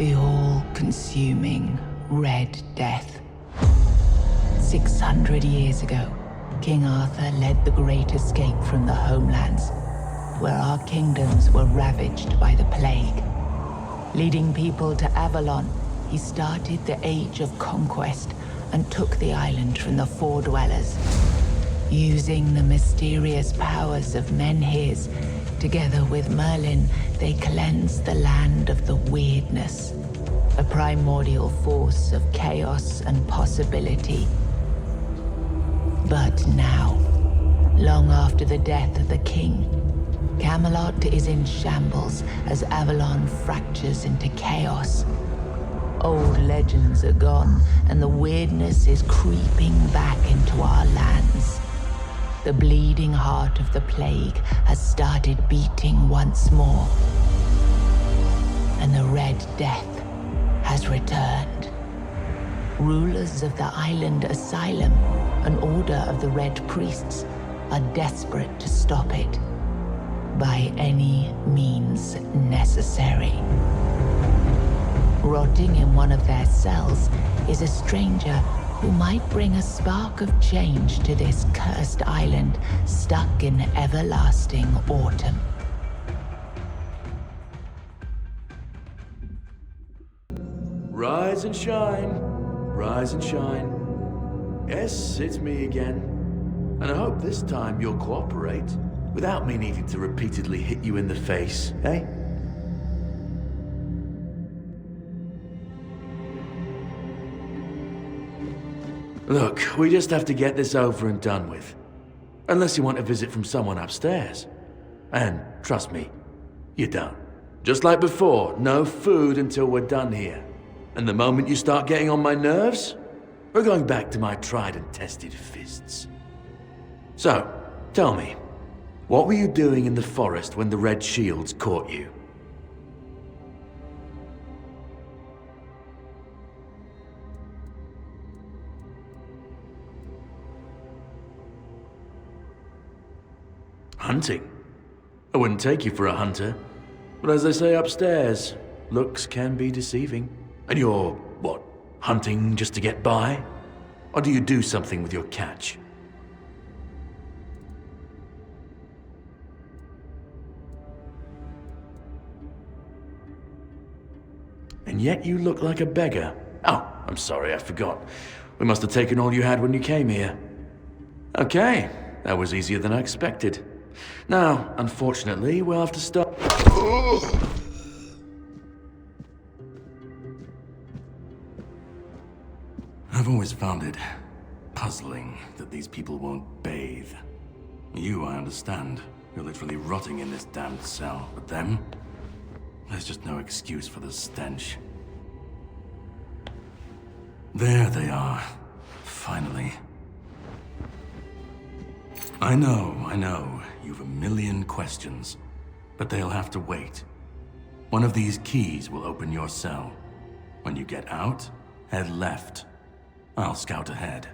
The all-consuming Red Death. 600 years ago, King Arthur led the Great Escape from the homelands, where our kingdoms were ravaged by the plague. Leading people to Avalon, he started the Age of Conquest and took the island from the Four Dwellers. Using the mysterious powers of Menhirs, together with Merlin, they cleansed the land of the weirdness, a primordial force of chaos and possibility. But now, long after the death of the king, Camelot is in shambles as Avalon fractures into chaos. Old legends are gone, and the weirdness is creeping back into our lands. The bleeding heart of the plague has started beating once more, and the Red Death has returned. Rulers of the island Asylum, an order of the Red Priests, are desperate to stop it by any means necessary. Rotting in one of their cells is a stranger who might bring a spark of change to this cursed island stuck in everlasting autumn. Rise and shine, rise and shine. Yes, it's me again. And I hope this time you'll cooperate without me needing to repeatedly hit you in the face, eh? Look, we just have to get this over and done with. Unless you want a visit from someone upstairs. And trust me, you don't. Just like before, no food until we're done here. And the moment you start getting on my nerves, we're going back to my tried and tested fists. So, tell me, what were you doing in the forest when the Red Shields caught you? Hunting? I wouldn't take you for a hunter. But as they say upstairs, looks can be deceiving. And you're, what, hunting just to get by? Or do you do something with your catch? And yet you look like a beggar. Oh, I'm sorry, I forgot. We must have taken all you had when you came here. Okay, that was easier than I expected. Now, unfortunately, we'll have to stop. I've always found it puzzling that these people won't bathe. You, I understand. You're literally rotting in this damned cell. But them? There's just no excuse for the stench. There they are. Finally. I know. You've a million questions. But they'll have to wait. One of these keys will open your cell. When you get out, head left. I'll scout ahead.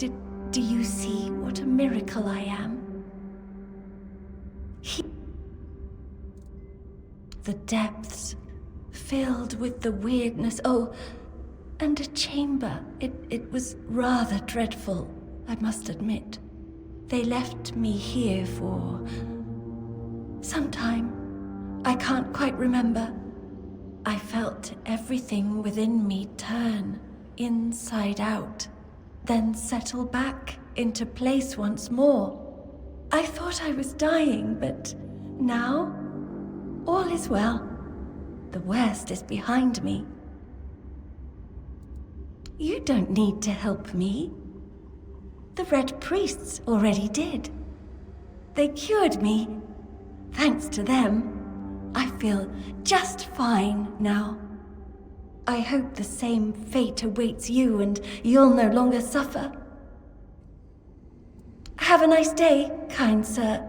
Do you see what a miracle I am? The depths, filled with the weirdness. Oh, and a chamber. It was rather dreadful, I must admit. They left me here for some time. I can't quite remember. I felt everything within me turn inside out, then settle back into place once more. I thought I was dying, but now all is well. The worst is behind me. You don't need to help me. The Red Priests already did. They cured me. Thanks to them, I feel just fine now. I hope the same fate awaits you and you'll no longer suffer. Have a nice day, kind sir.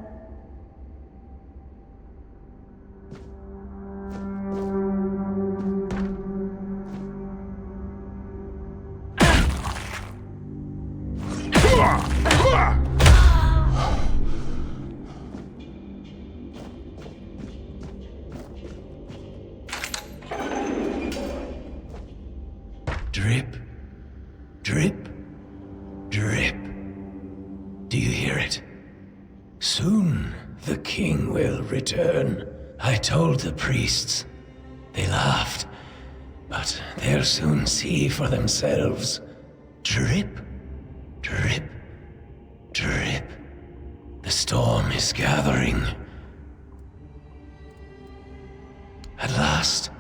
Drip, drip, drip. Do you hear it? Soon the king will return. I told the priests. They laughed, but they'll soon see for themselves. Drip, drip, drip. The storm is gathering. At last,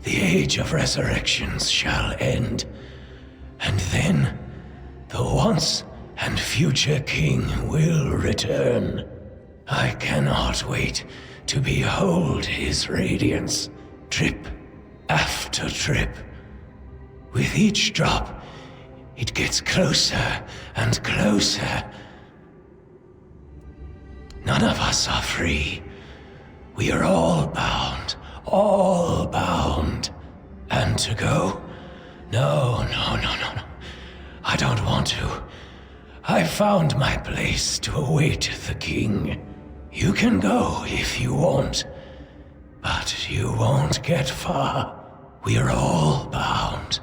the age of resurrections shall end, and then the once and future king will return. I cannot wait to behold his radiance, drip after drip. With each drop, it gets closer and closer. None of us are free. We are all bound. All bound. And to go? No. I don't want to. I found my place to await the king. You can go if you want, but you won't get far. We're all bound.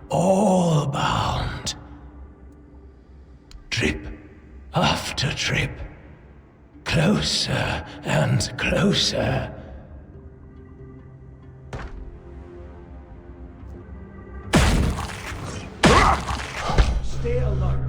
All bound. Trip after trip. Closer and closer. Stay alert.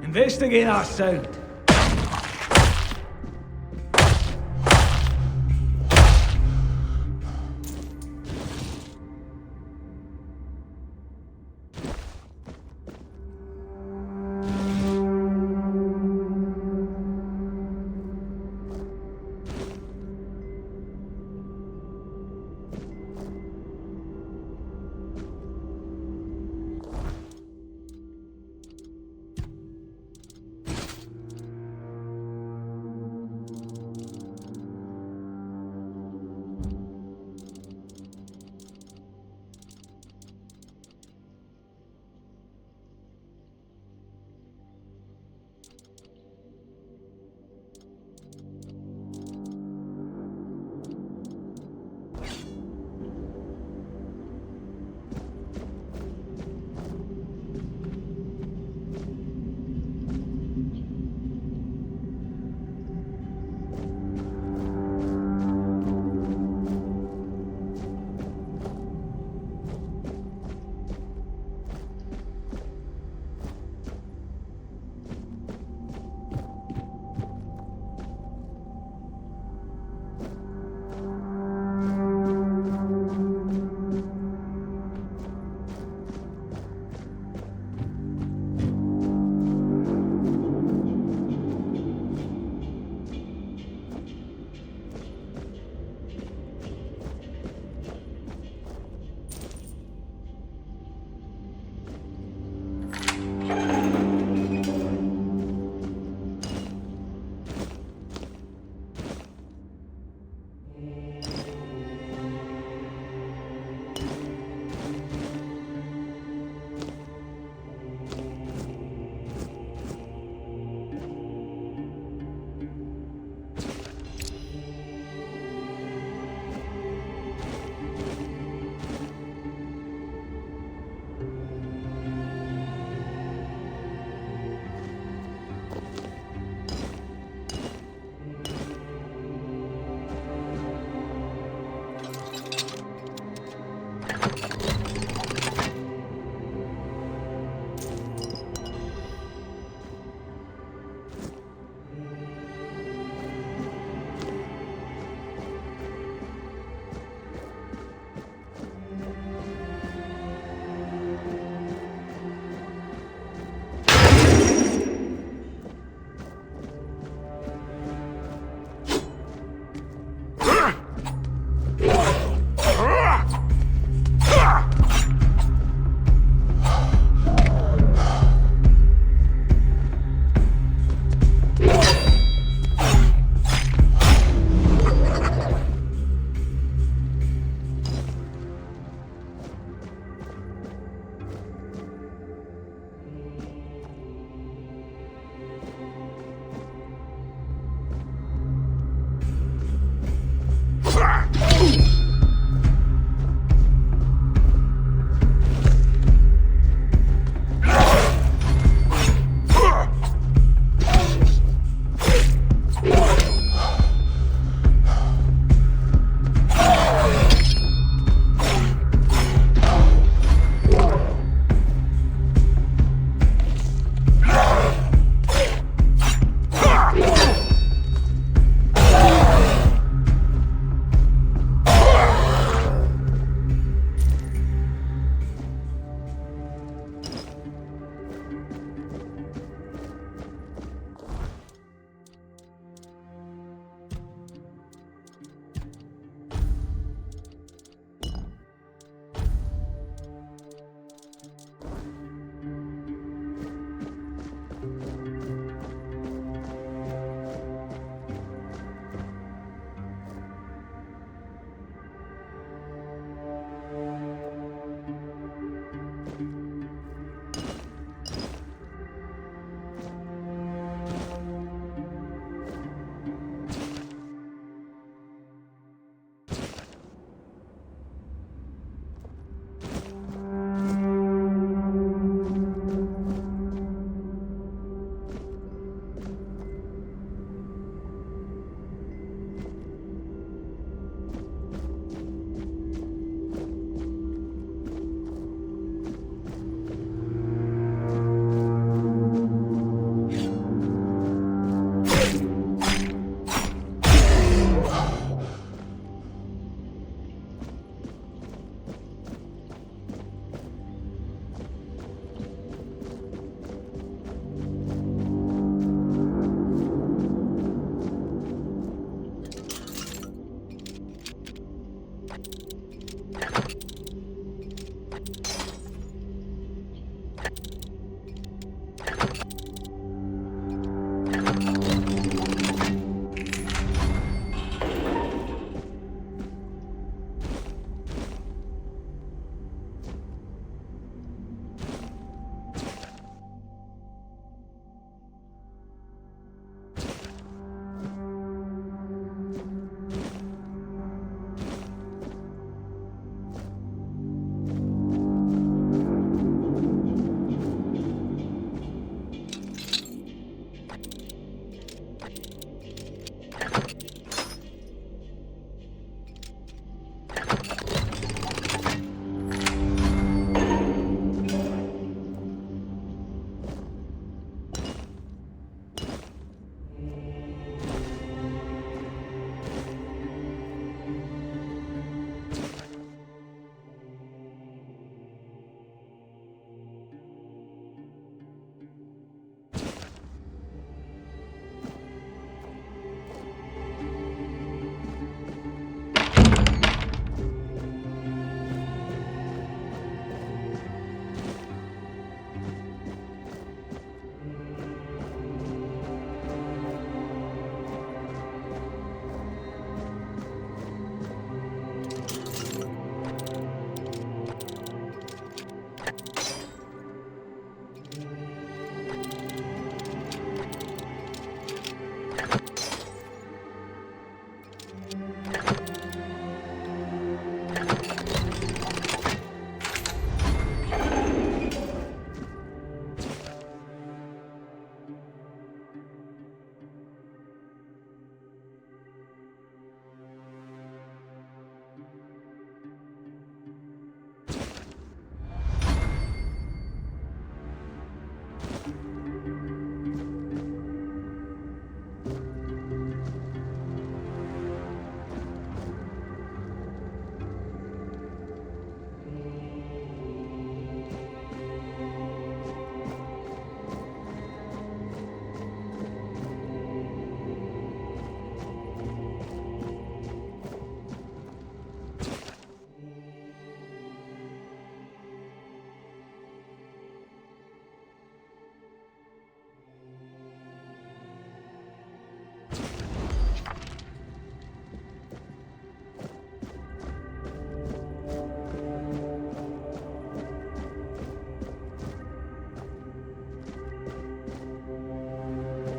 Investigate our sound.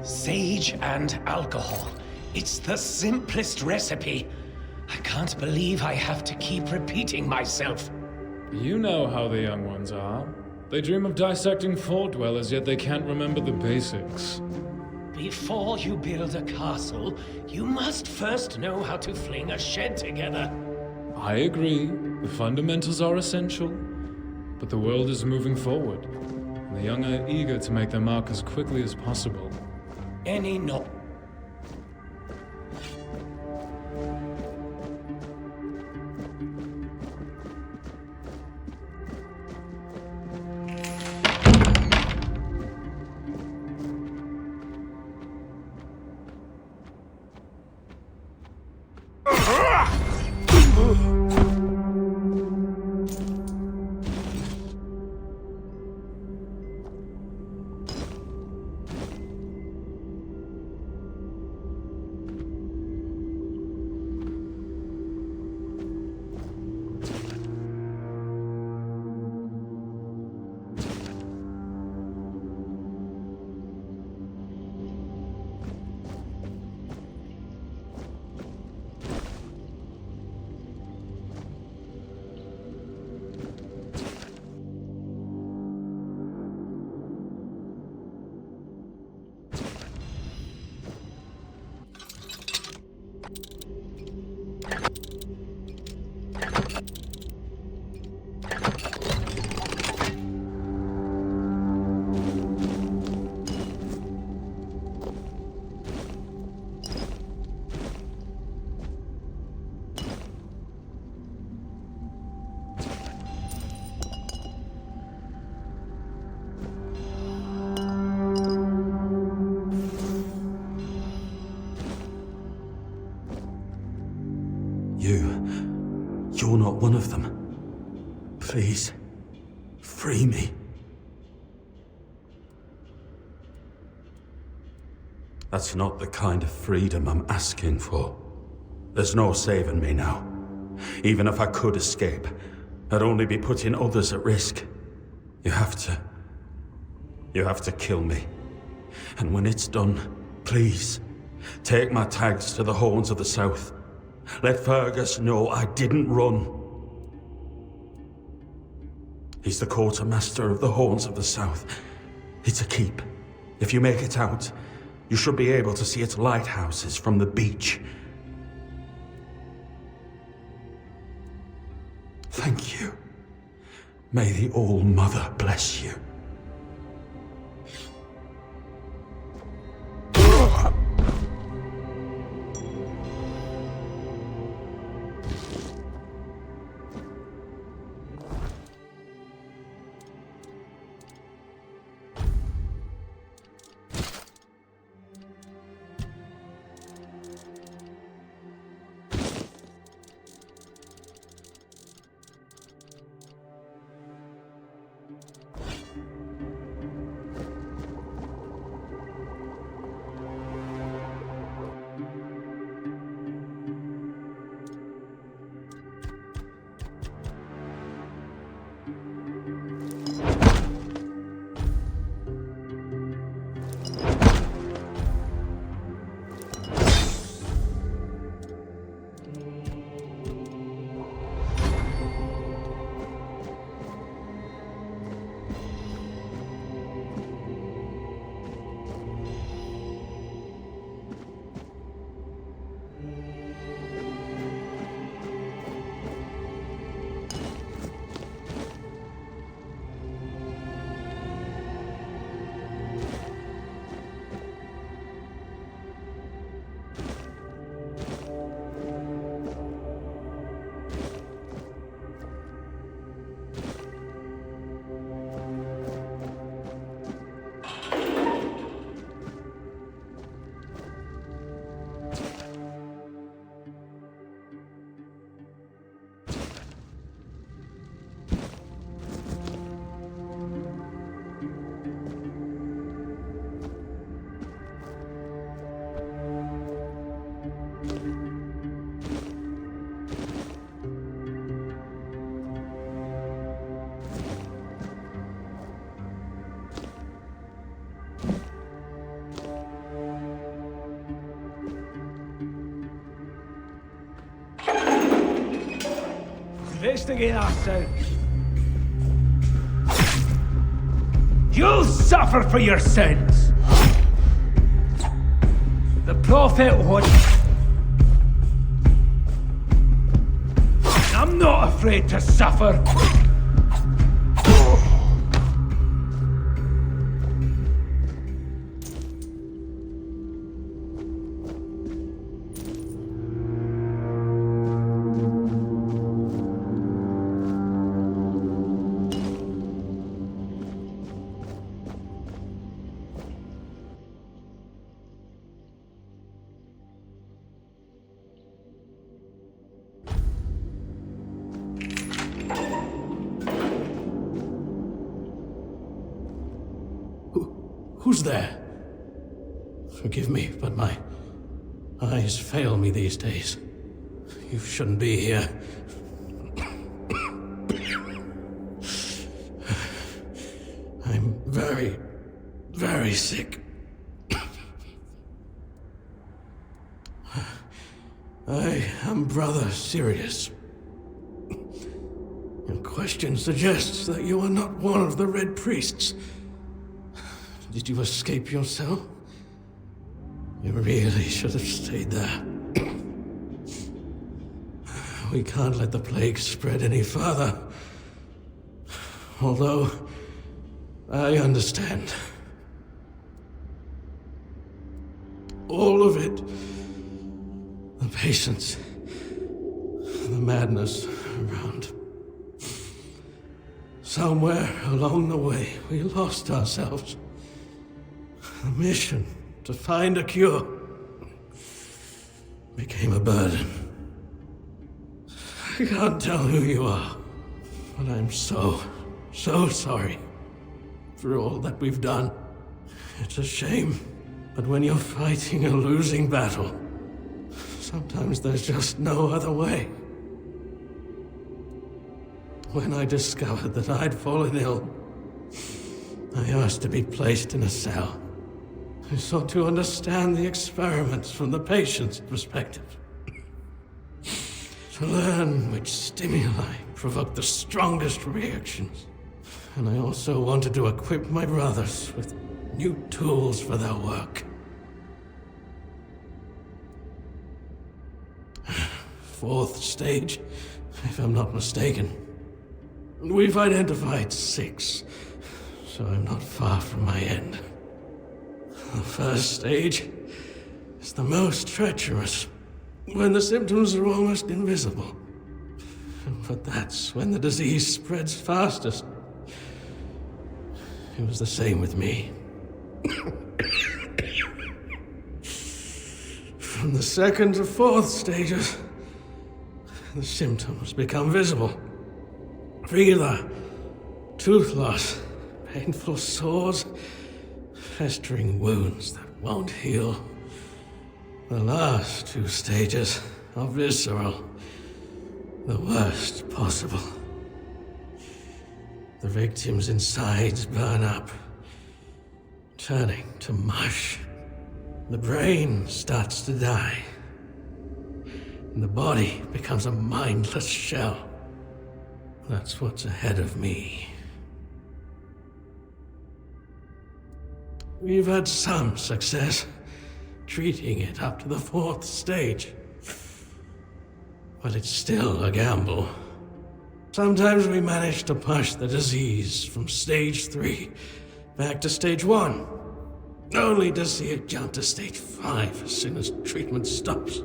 Sage and alcohol. It's the simplest recipe. I can't believe I have to keep repeating myself. You know how the young ones are. They dream of dissecting fort dwellers, yet they can't remember the basics. Before you build a castle, you must first know how to fling a shed together. I agree. The fundamentals are essential. But the world is moving forward, and the young are eager to make their mark as quickly as possible. Any no. You're not one of them. Please, free me. That's not the kind of freedom I'm asking for. There's no saving me now. Even if I could escape, I'd only be putting others at risk. You have to kill me. And when it's done, please, take my tags to the Horns of the South. Let Fergus know I didn't run. He's the quartermaster of the Horns of the South. It's a keep. If you make it out, you should be able to see its lighthouses from the beach. Thank you. May the All-Mother bless you. investigating our sounds. You'll suffer for your sins. The prophet would. I'm not afraid to suffer. Who's there? Forgive me, but my eyes fail me these days. You shouldn't be here. I'm very, very sick. I am Brother Sirius. Your question suggests that you are not one of the Red Priests. Did you escape your cell? You really should have stayed there. We can't let the plague spread any further. Although, I understand. All of it. The patience. The madness around. Somewhere along the way, we lost ourselves. The mission to find a cure became a burden. I can't tell who you are, but I'm so sorry for all that we've done. It's a shame, but when you're fighting a losing battle, sometimes there's just no other way. When I discovered that I'd fallen ill, I asked to be placed in a cell. I sought to understand the experiments from the patient's perspective. To learn which stimuli provoke the strongest reactions. And I also wanted to equip my brothers with new tools for their work. Fourth stage, if I'm not mistaken. We've identified 6, so I'm not far from my end. The first stage is the most treacherous, when the symptoms are almost invisible. But that's when the disease spreads fastest. It was the same with me. From the 2nd to 4th stages, the symptoms become visible. Fever, tooth loss, painful sores, festering wounds that won't heal. The last 2 stages are visceral, the worst possible. The victim's insides burn up, turning to mush. The brain starts to die, and the body becomes a mindless shell. That's what's ahead of me. We've had some success treating it up to the 4th stage. But it's still a gamble. Sometimes we manage to push the disease from stage 3 back to stage 1, only to see it jump to stage 5 as soon as treatment stops.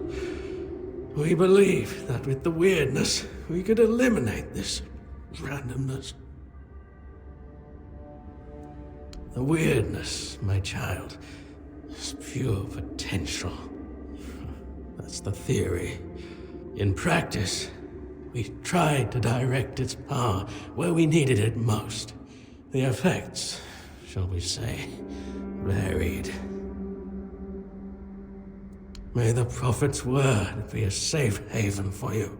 We believe that with the weirdness, we could eliminate this randomness. The weirdness, my child, is pure potential. That's the theory. In practice, we tried to direct its power where we needed it most. The effects, shall we say, varied. May the Prophet's word be a safe haven for you.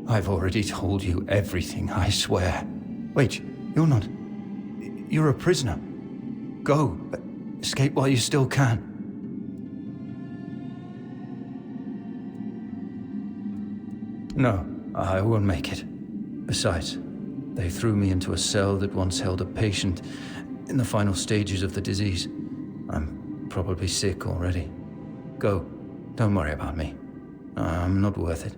I've already told you everything, I swear. Wait, you're not... You're a prisoner. Go. Escape while you still can. No, I won't make it. Besides, they threw me into a cell that once held a patient in the final stages of the disease. I'm probably sick already. Go. Don't worry about me. I'm not worth it.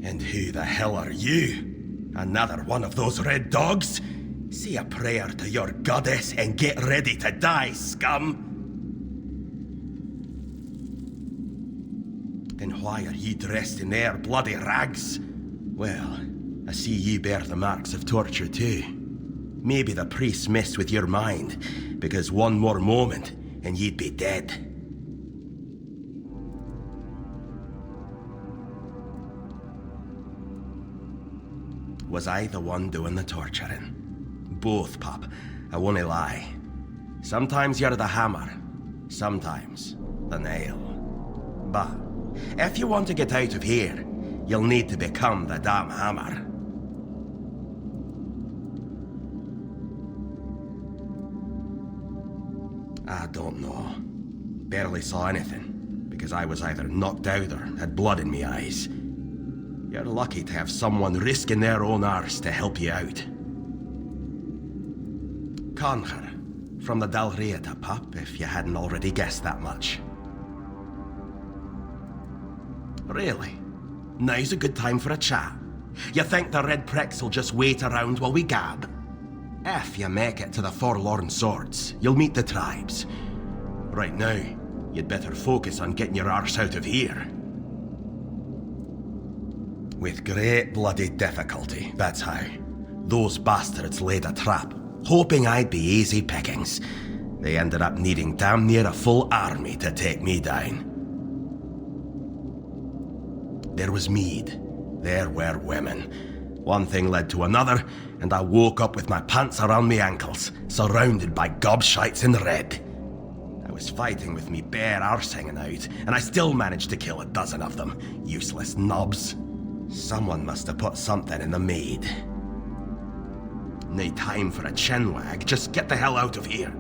And who the hell are you? Another one of those red dogs? Say a prayer to your goddess and get ready to die, scum! Then why are ye dressed in their bloody rags? Well, I see ye bear the marks of torture too. Maybe the priests messed with your mind, because one more moment and ye'd be dead. Was I the one doing the torturing? Both, pup. I won't lie. Sometimes you're the hammer, sometimes the nail. But if you want to get out of here, you'll need to become the damn hammer. I don't know. Barely saw anything, because I was either knocked out or had blood in me eyes. You're lucky to have someone risking their own arse to help you out. Conquer, from the Dalriata, pup, if you hadn't already guessed that much. Really? Now's a good time for a chat. You think the red pricks will just wait around while we gab? If you make it to the Forlorn Swords, you'll meet the tribes. Right now, you'd better focus on getting your arse out of here. With great bloody difficulty, that's how. Those bastards laid a trap, hoping I'd be easy pickings. They ended up needing damn near a full army to take me down. There was mead. There were women. One thing led to another, and I woke up with my pants around my ankles, surrounded by gobshites in red. I was fighting with me bare arse hanging out, and I still managed to kill a dozen of them. Useless knobs. Someone must have put something in the maid. No time for a chinwag, just get the hell out of here.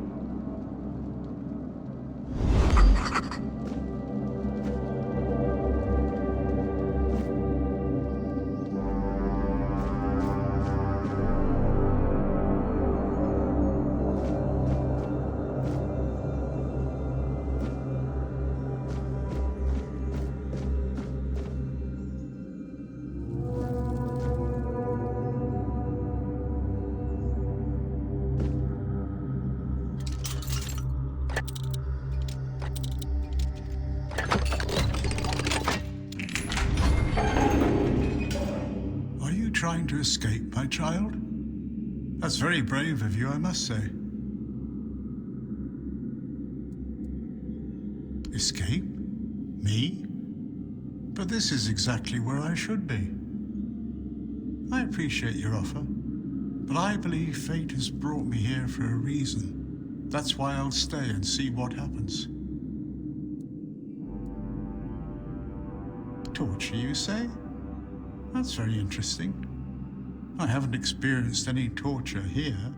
Trying to escape, my child? That's very brave of you, I must say. Escape? Me? But this is exactly where I should be. I appreciate your offer, but I believe fate has brought me here for a reason. That's why I'll stay and see what happens. Torture, you say? That's very interesting. I haven't experienced any torture here.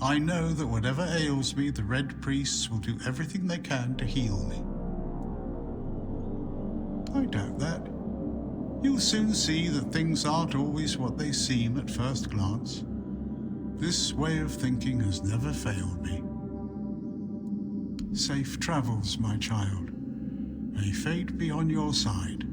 I know that whatever ails me, the Red Priests will do everything they can to heal me. I doubt that. You'll soon see that things aren't always what they seem at first glance. This way of thinking has never failed me. Safe travels, my child. May fate be on your side.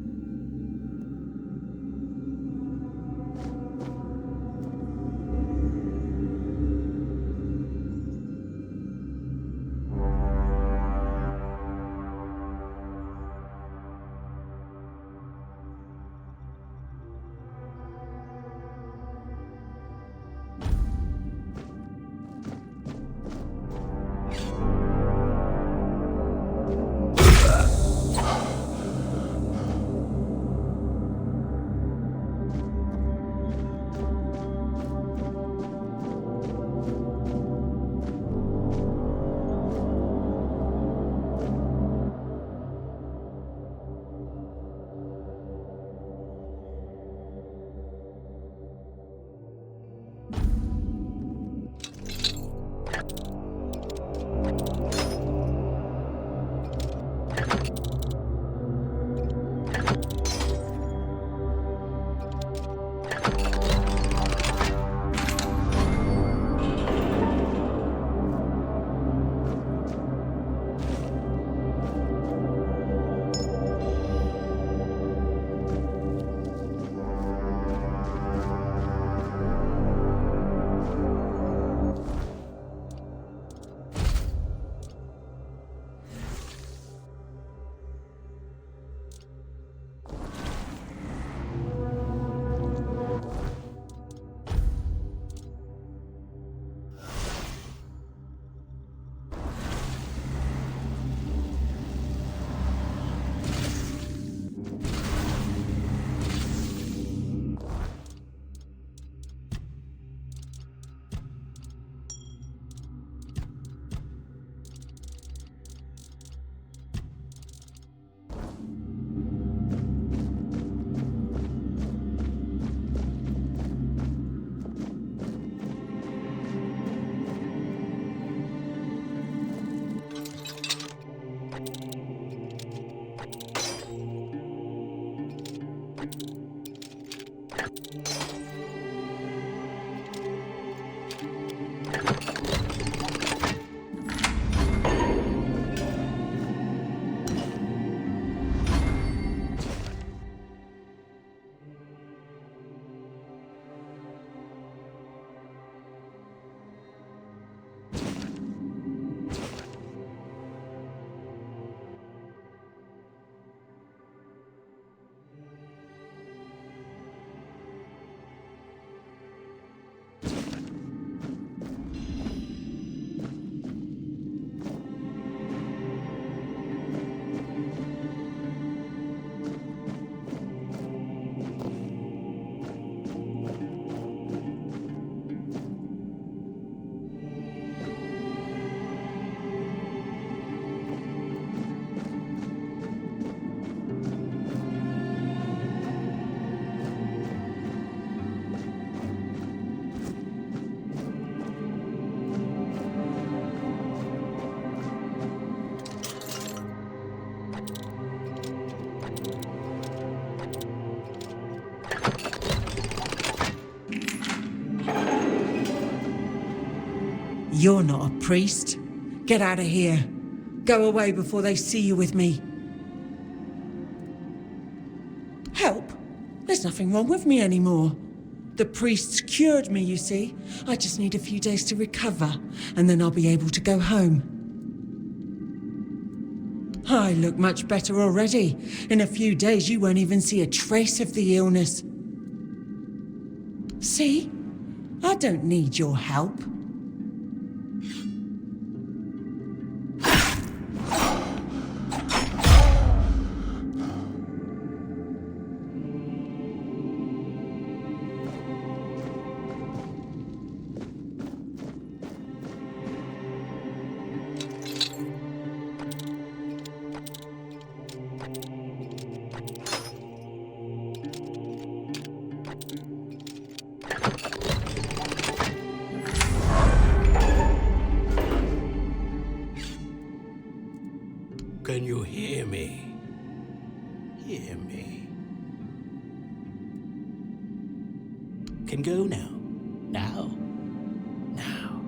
You're not a priest. Get out of here. Go away before they see you with me. Help? There's nothing wrong with me anymore. The priests cured me, you see. I just need a few days to recover, and then I'll be able to go home. I look much better already. In a few days, you won't even see a trace of the illness. See? I don't need your help. Can you hear me? Hear me. Can go now. Now. Now.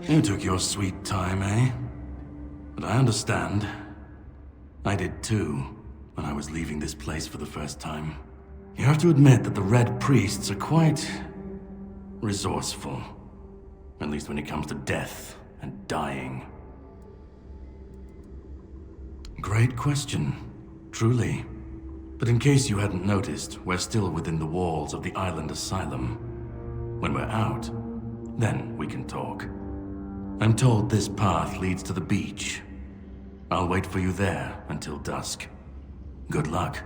You took your sweet time, eh? But I understand. I did too, when I was leaving this place for the first time. You have to admit that the Red Priests are quite resourceful. At least when it comes to death and dying. Great question, truly. But in case you hadn't noticed, we're still within the walls of the island asylum. When we're out, then we can talk. I'm told this path leads to the beach. I'll wait for you there until dusk. Good luck.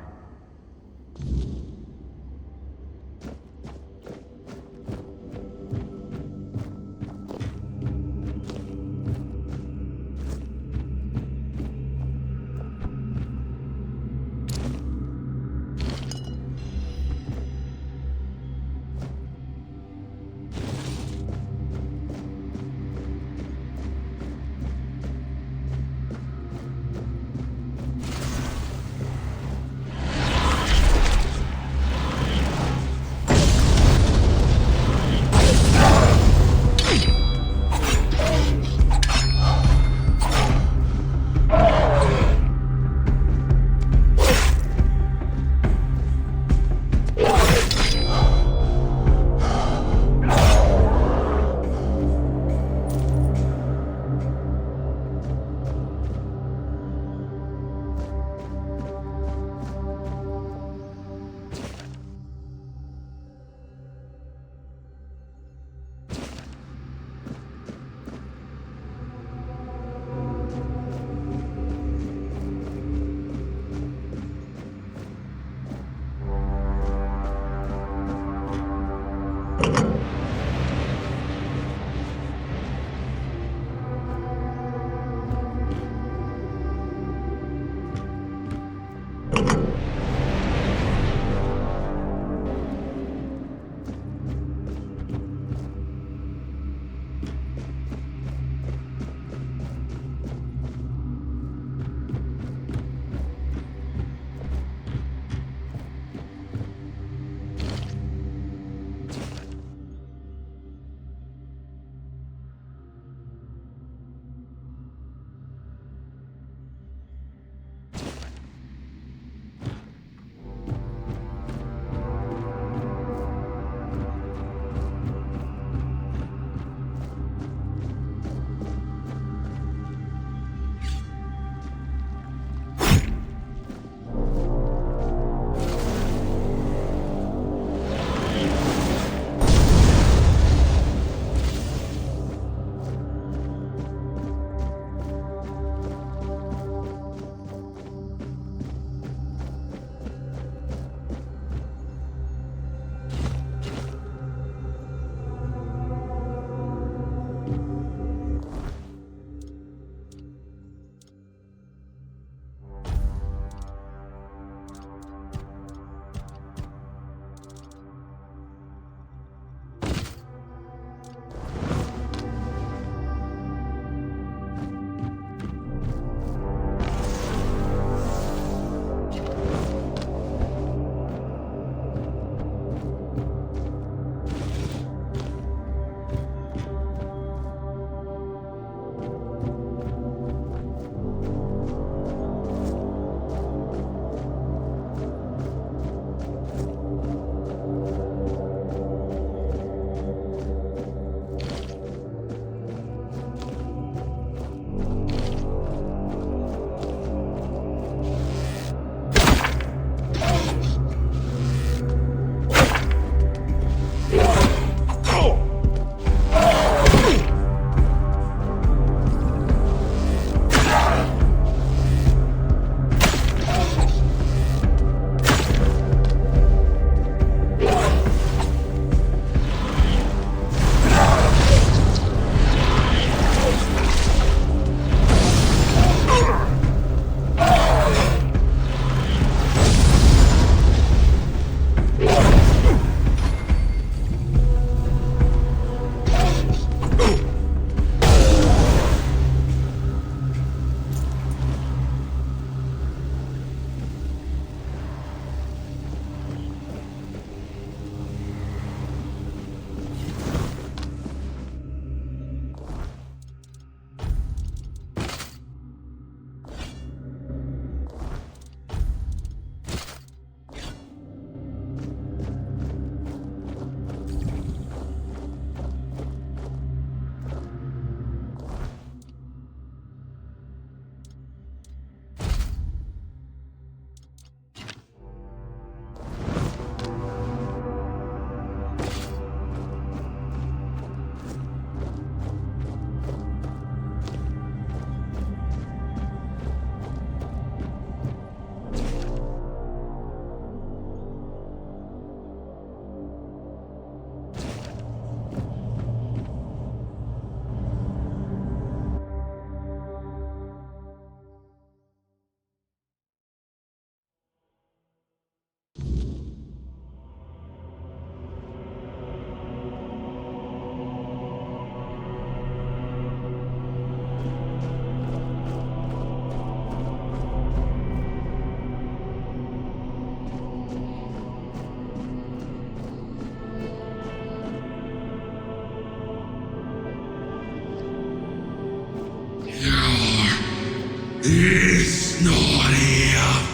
He's not here.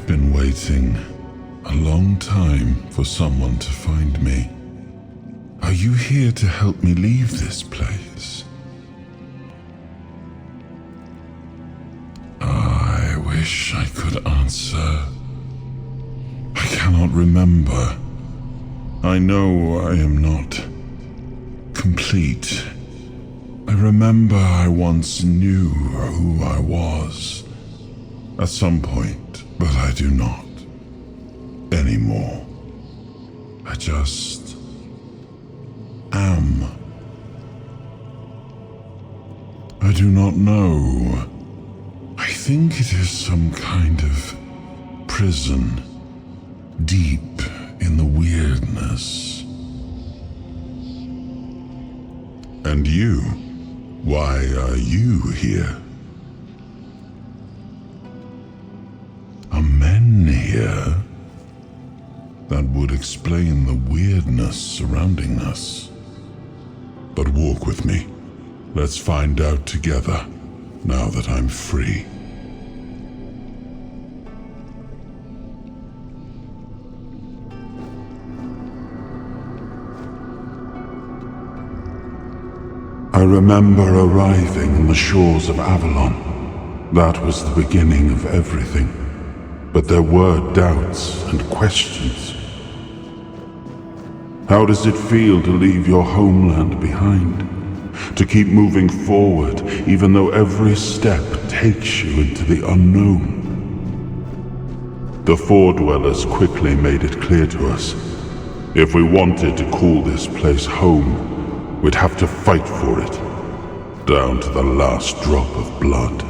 Been waiting a long time for someone to find me. Are you here to help me leave this place? I wish I could answer. I cannot remember. I know I am not complete. I remember I once knew who I was at some point, but I do not anymore. I just am. I do not know. I think it is some kind of prison, deep in the weirdness. And you? Why are you here? Are men here? That would explain the weirdness surrounding us. But walk with me. Let's find out together, now that I'm free. I remember arriving on the shores of Avalon. That was the beginning of everything. But there were doubts and questions. How does it feel to leave your homeland behind? To keep moving forward, even though every step takes you into the unknown? The Four Dwellers quickly made it clear to us. If we wanted to call this place home, we'd have to fight for it, down to the last drop of blood.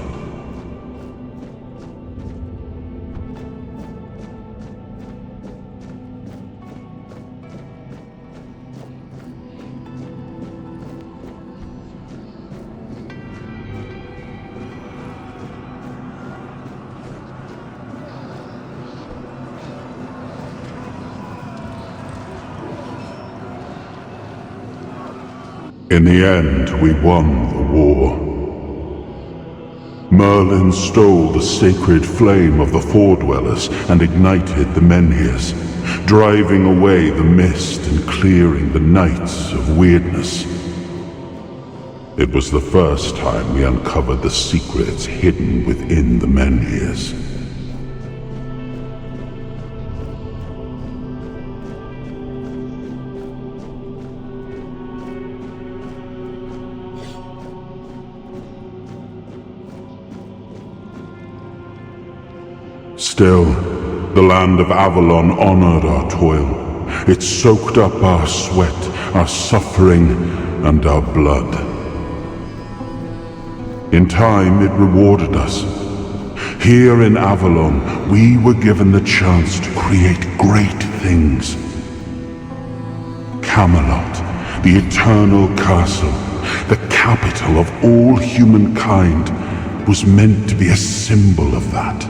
In the end, we won the war. Merlin stole the sacred flame of the Four Dwellers and ignited the menhirs, driving away the mist and clearing the nights of weirdness. It was the first time we uncovered the secrets hidden within the menhirs. Still, the land of Avalon honored our toil. It soaked up our sweat, our suffering, and our blood. In time, it rewarded us. Here in Avalon, we were given the chance to create great things. Camelot, the eternal castle, the capital of all humankind, was meant to be a symbol of that.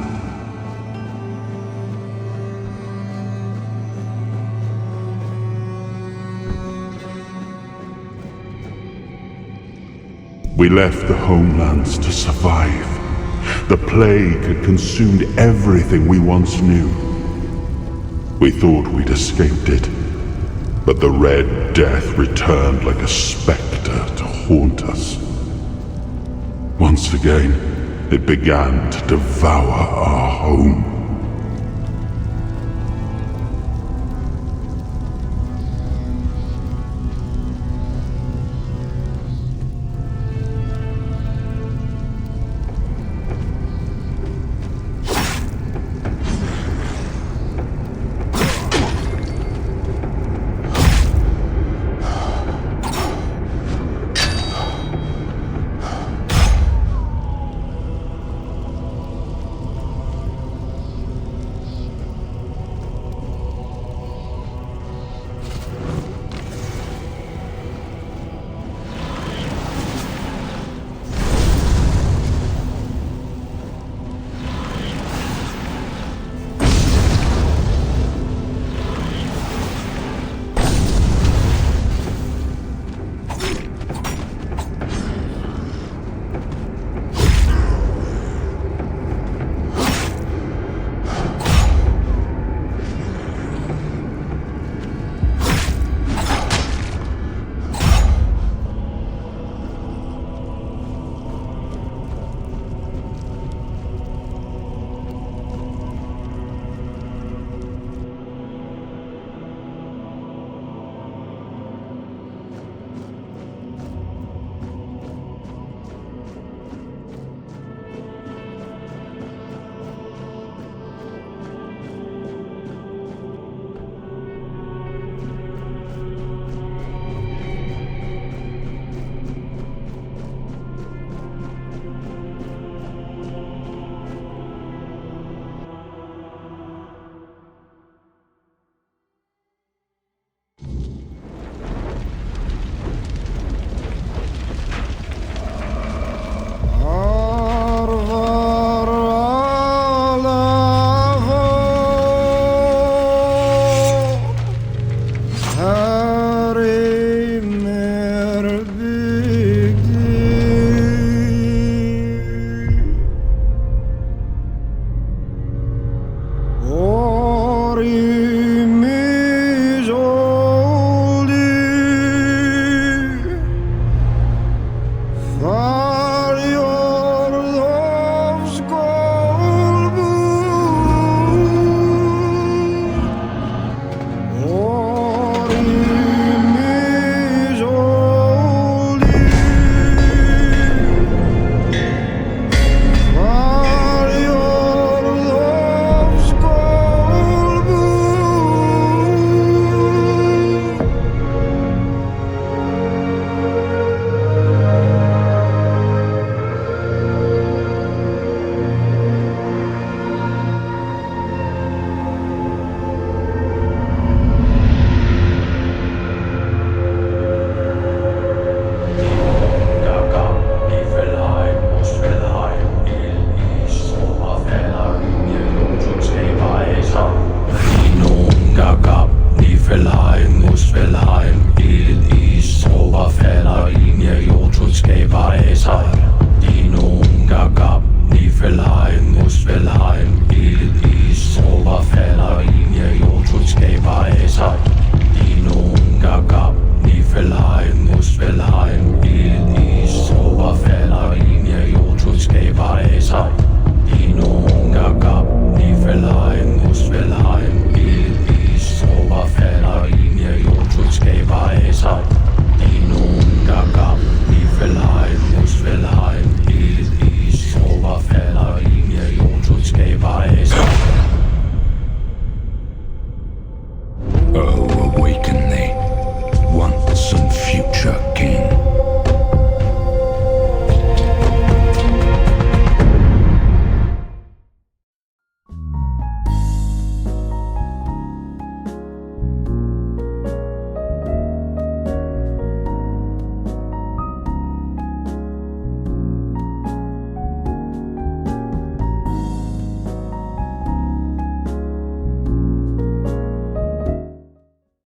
We left the homelands to survive. The plague had consumed everything we once knew. We thought we'd escaped it, but the Red Death returned like a specter to haunt us. Once again, it began to devour our home.